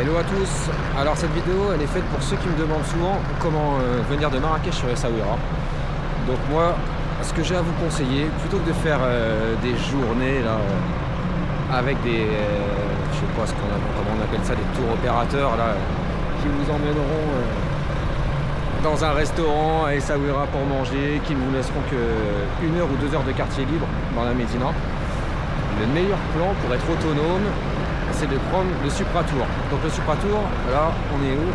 Hello à tous. Alors cette vidéo elle est faite pour ceux qui me demandent souvent comment venir de Marrakech sur Essaouira. Donc moi ce que j'ai à vous conseiller, plutôt que de faire des journées là avec des je sais pas comment on appelle ça, des tours opérateurs là qui vous emmèneront dans un restaurant à Essaouira pour manger, qui ne vous laisseront que 1 heure ou 2 heures de quartier libre dans la Médina. Le meilleur plan pour être autonome, c'est de prendre le Supra Tour. Donc le Supra Tour, là, on est où?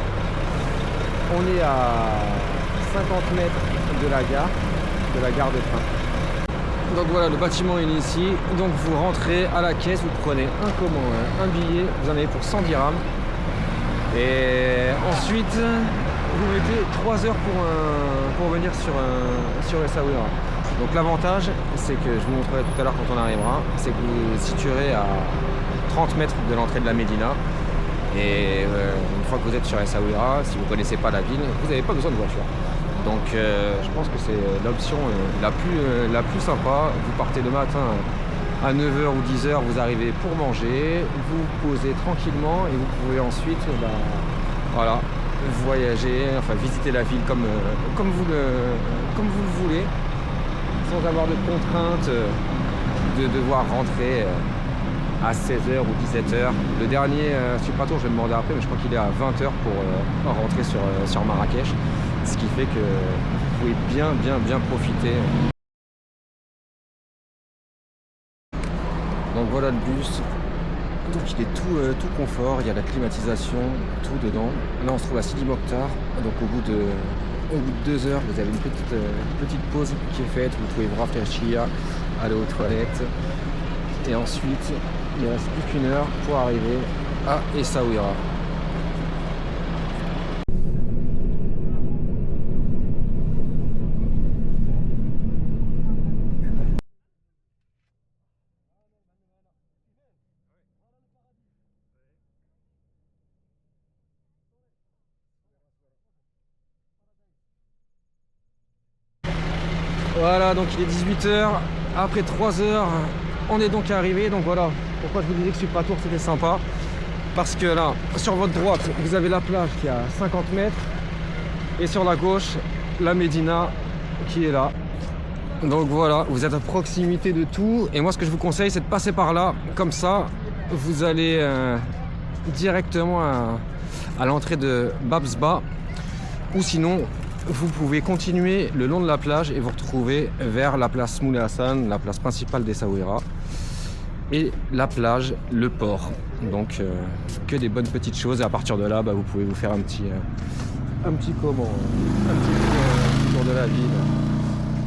On est à 50 mètres de la gare de train. Donc voilà, le bâtiment est ici. Donc vous rentrez à la caisse, vous prenez un billet, vous en avez pour 100 dirhams. Et ensuite, vous mettez 3 heures pour venir sur Essaouira. Donc l'avantage, c'est que je vous montrerai tout à l'heure quand on arrivera, c'est que vous vous situerez à 30 mètres de l'entrée de la Médina. Et une fois que vous êtes sur Essaouira, si vous ne connaissez pas la ville, vous n'avez pas besoin de voiture. Donc je pense que c'est l'option la plus sympa. Vous partez le matin à 9h ou 10h, vous arrivez pour manger, vous vous posez tranquillement et vous pouvez ensuite voilà, voyager, enfin visiter la ville comme vous le voulez, sans avoir de contraintes de devoir rentrer à 16h ou 17h. Le dernier Supra Tour, je vais demander après, mais je crois qu'il est à 20h pour rentrer sur Marrakech. Ce qui fait que vous pouvez bien profiter. Donc voilà le bus. Donc il est tout confort, il y a la climatisation, tout dedans. Là on se trouve à Sidi Mokhtar. Donc au bout de 2 heures, vous avez une petite pause qui est faite. Vous pouvez vous rafraîchir, aller aux toilettes. Et ensuite, il ne reste plus qu'1 heure pour arriver à Essaouira. Voilà, donc il est 18h. Après 3 heures, on est donc arrivé. Donc voilà, pourquoi je vous disais que Supra Tour c'était sympa. Parce que là, sur votre droite, vous avez la plage qui est à 50 mètres. Et sur la gauche, la Médina qui est là. Donc voilà, vous êtes à proximité de tout. Et moi, ce que je vous conseille, c'est de passer par là. Comme ça, vous allez directement à l'entrée de Babsba. Ou sinon, vous pouvez continuer le long de la plage et vous retrouver vers la place Moulay Hassan, la place principale d'Essaouira. Et la plage, le port. Donc que des bonnes petites choses. Et à partir de là, vous pouvez vous faire un petit tour